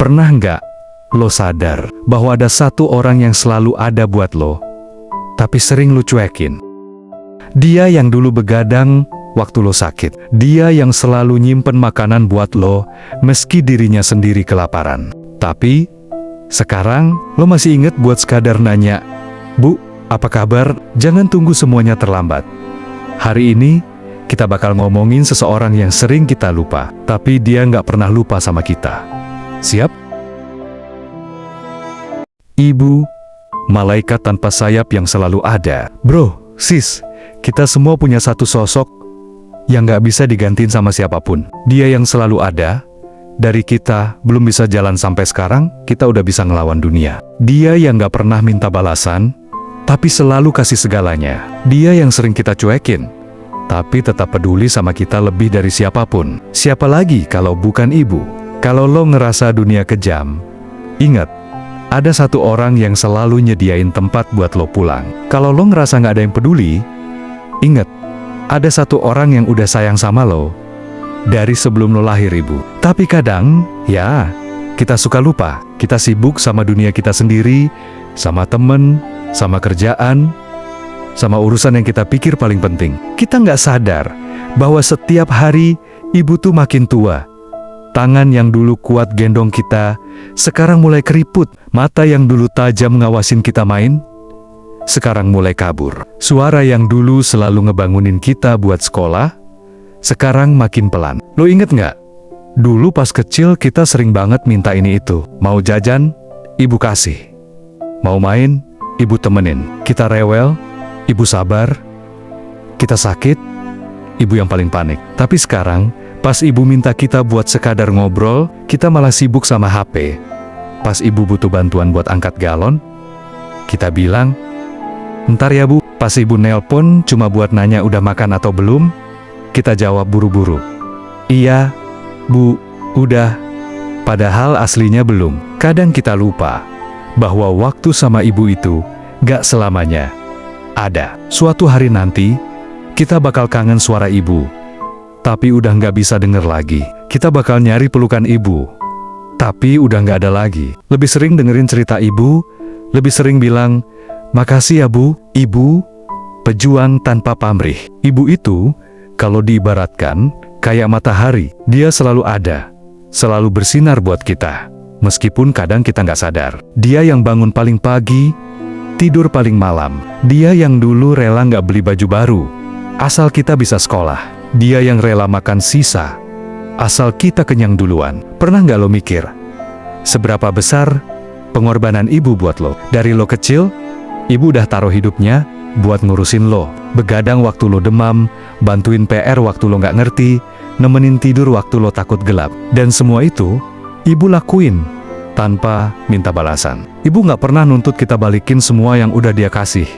Pernah nggak lo sadar bahwa ada satu orang yang selalu ada buat lo, tapi sering lo cuekin? Dia yang dulu begadang waktu lo sakit. Dia yang selalu nyimpen makanan buat lo, meski dirinya sendiri kelaparan. Tapi, sekarang lo masih inget buat sekadar nanya, "Bu, apa kabar?" Jangan tunggu semuanya terlambat. Hari ini, kita bakal ngomongin seseorang yang sering kita lupa, tapi dia nggak pernah lupa sama kita. Siap? Ibu, malaikat tanpa sayap yang selalu ada. Bro, sis, kita semua punya satu sosok yang nggak bisa digantiin sama siapapun. Dia yang selalu ada. Dari kita belum bisa jalan sampai sekarang, kita udah bisa ngelawan dunia. Dia yang nggak pernah minta balasan, tapi selalu kasih segalanya. Dia yang sering kita cuekin, tapi tetap peduli sama kita lebih dari siapapun. Siapa lagi kalau bukan ibu? Kalau lo ngerasa dunia kejam, ingat, ada satu orang yang selalu nyediain tempat buat lo pulang. Kalau lo ngerasa nggak ada yang peduli, ingat, ada satu orang yang udah sayang sama lo dari sebelum lo lahir, ibu. Tapi kadang, ya, kita suka lupa. Kita sibuk sama dunia kita sendiri, sama temen, sama kerjaan, sama urusan yang kita pikir paling penting. Kita nggak sadar bahwa setiap hari ibu tuh makin tua. Tangan yang dulu kuat gendong kita, sekarang mulai keriput. Mata yang dulu tajam ngawasin kita main, sekarang mulai kabur. Suara yang dulu selalu ngebangunin kita buat sekolah, sekarang makin pelan. Lo inget nggak? Dulu pas kecil kita sering banget minta ini itu. Mau jajan, ibu kasih. Mau main, ibu temenin. Kita rewel, ibu sabar. Kita sakit, ibu yang paling panik. Tapi sekarang, pas ibu minta kita buat sekadar ngobrol, kita malah sibuk sama HP. Pas ibu butuh bantuan buat angkat galon, kita bilang, "Ntar ya bu." Pas ibu nelpon cuma buat nanya udah makan atau belum, kita jawab buru-buru, "Iya, bu, udah." Padahal aslinya belum. Kadang kita lupa bahwa waktu sama ibu itu gak selamanya ada. Suatu hari nanti, kita bakal kangen suara ibu, tapi udah nggak bisa denger lagi. Kita bakal nyari pelukan ibu, tapi udah nggak ada lagi. Lebih sering dengerin cerita ibu, lebih sering bilang, "Makasih ya bu." Ibu, pejuang tanpa pamrih. Ibu itu, kalau diibaratkan, kayak matahari. Dia selalu ada, selalu bersinar buat kita. Meskipun kadang kita nggak sadar. Dia yang bangun paling pagi, tidur paling malam. Dia yang dulu rela nggak beli baju baru, asal kita bisa sekolah. Dia yang rela makan sisa, asal kita kenyang duluan. Pernah nggak lo mikir, seberapa besar pengorbanan ibu buat lo? Dari lo kecil, ibu udah taruh hidupnya buat ngurusin lo. Begadang waktu lo demam, bantuin PR waktu lo nggak ngerti, nemenin tidur waktu lo takut gelap. Dan semua itu, ibu lakuin tanpa minta balasan. Ibu nggak pernah nuntut kita balikin semua yang udah dia kasih.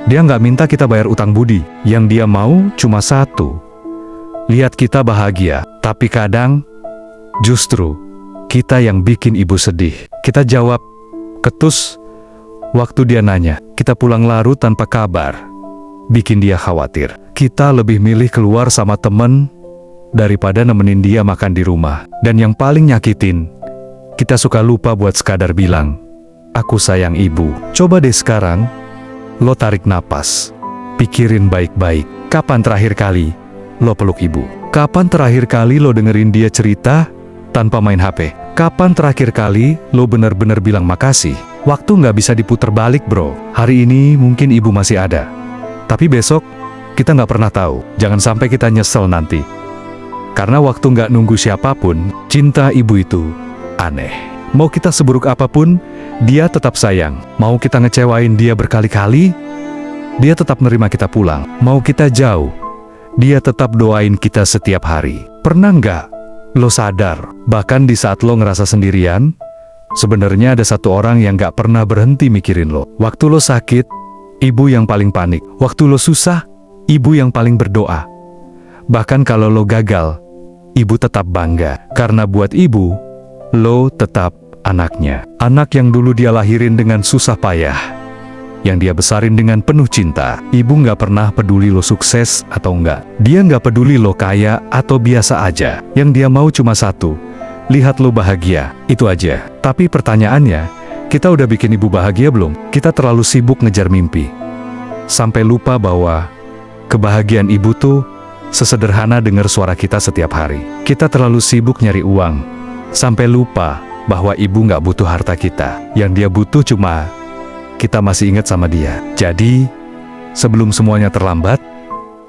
Dia nggak minta kita bayar utang budi. Yang dia mau cuma satu, lihat kita bahagia. Tapi kadang, justru kita yang bikin ibu sedih. Kita jawab ketus waktu dia nanya. Kita pulang larut tanpa kabar, bikin dia khawatir. Kita lebih milih keluar sama temen daripada nemenin dia makan di rumah. Dan yang paling nyakitin, kita suka lupa buat sekadar bilang, "Aku sayang ibu." Coba deh sekarang, lo tarik napas, pikirin baik-baik. Kapan terakhir kali lo peluk ibu? Kapan terakhir kali lo dengerin dia cerita tanpa main HP? Kapan terakhir kali lo bener-bener bilang makasih? Waktu nggak bisa diputer balik bro. Hari ini mungkin ibu masih ada, tapi besok kita nggak pernah tahu. Jangan sampai kita nyesel nanti. Karena waktu nggak nunggu siapapun, cinta ibu itu aneh. Mau kita seburuk apapun, dia tetap sayang. Mau kita ngecewain dia berkali-kali, dia tetap nerima kita pulang. Mau kita jauh, dia tetap doain kita setiap hari. Pernah nggak lo sadar, bahkan di saat lo ngerasa sendirian, sebenarnya ada satu orang yang nggak pernah berhenti mikirin lo. Waktu lo sakit, ibu yang paling panik. Waktu lo susah, ibu yang paling berdoa. Bahkan kalau lo gagal, ibu tetap bangga. Karena buat ibu, lo tetap anaknya. Anak yang dulu dia lahirin dengan susah payah, yang dia besarin dengan penuh cinta. Ibu nggak pernah peduli lo sukses atau enggak. Dia nggak peduli lo kaya atau biasa aja. Yang dia mau cuma satu, lihat lo bahagia, itu aja. Tapi pertanyaannya, kita udah bikin ibu bahagia belum? Kita terlalu sibuk ngejar mimpi, sampai lupa bahwa kebahagiaan ibu tuh sesederhana dengar suara kita setiap hari. Kita terlalu sibuk nyari uang, sampai lupa bahwa ibu nggak butuh harta kita. Yang dia butuh cuma kita masih ingat sama dia. Jadi, sebelum semuanya terlambat,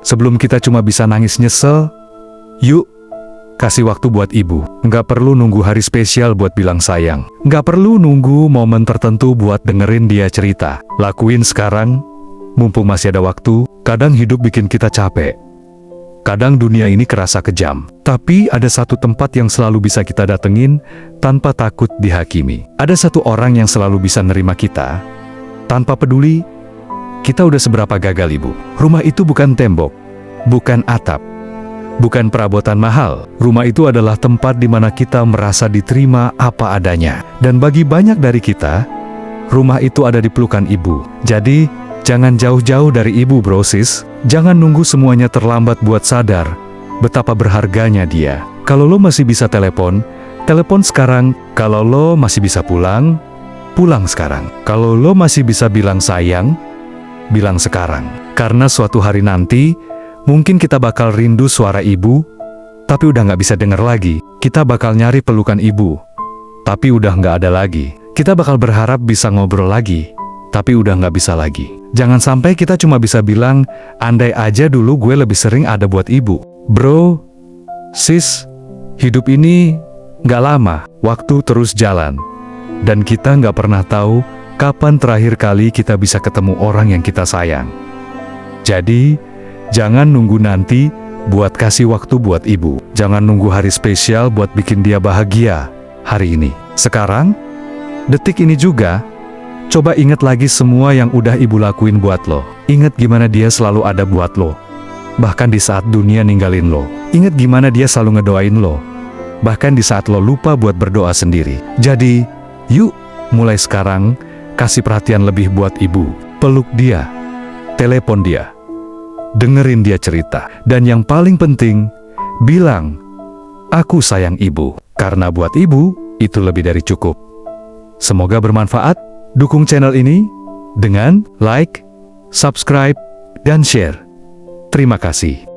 sebelum kita cuma bisa nangis nyesel, yuk, kasih waktu buat ibu. Nggak perlu nunggu hari spesial buat bilang sayang. Nggak perlu nunggu momen tertentu buat dengerin dia cerita. Lakuin sekarang, mumpung masih ada waktu. Kadang hidup bikin kita capek. Kadang dunia ini kerasa kejam. Tapi ada satu tempat yang selalu bisa kita datengin tanpa takut dihakimi. Ada satu orang yang selalu bisa nerima kita, tanpa peduli kita udah seberapa gagal, ibu. Rumah itu bukan tembok, bukan atap, bukan perabotan mahal. Rumah itu adalah tempat di mana kita merasa diterima apa adanya. Dan bagi banyak dari kita, rumah itu ada di pelukan ibu. Jadi, jangan jauh-jauh dari ibu, bro, sis. Jangan nunggu semuanya terlambat buat sadar betapa berharganya dia. Kalau lo masih bisa telepon, telepon sekarang. Kalau lo masih bisa pulang, pulang sekarang. Kalau lo masih bisa bilang sayang, bilang sekarang. Karena suatu hari nanti, mungkin kita bakal rindu suara ibu, tapi udah nggak bisa denger lagi. Kita bakal nyari pelukan ibu, tapi udah nggak ada lagi. Kita bakal berharap bisa ngobrol lagi, tapi udah nggak bisa lagi. Jangan sampai kita cuma bisa bilang, andai aja dulu gue lebih sering ada buat ibu. Bro, sis, hidup ini nggak lama, waktu terus jalan. Dan kita nggak pernah tahu kapan terakhir kali kita bisa ketemu orang yang kita sayang. Jadi, jangan nunggu nanti buat kasih waktu buat ibu. Jangan nunggu hari spesial buat bikin dia bahagia hari ini. Sekarang, detik ini juga, coba ingat lagi semua yang udah ibu lakuin buat lo. Ingat gimana dia selalu ada buat lo, bahkan di saat dunia ninggalin lo. Ingat gimana dia selalu ngedoain lo, bahkan di saat lo lupa buat berdoa sendiri. Jadi, yuk, mulai sekarang, kasih perhatian lebih buat ibu. Peluk dia, telepon dia, dengerin dia cerita. Dan yang paling penting, bilang, aku sayang ibu. Karena buat ibu, itu lebih dari cukup. Semoga bermanfaat. Dukung channel ini dengan like, subscribe, dan share. Terima kasih.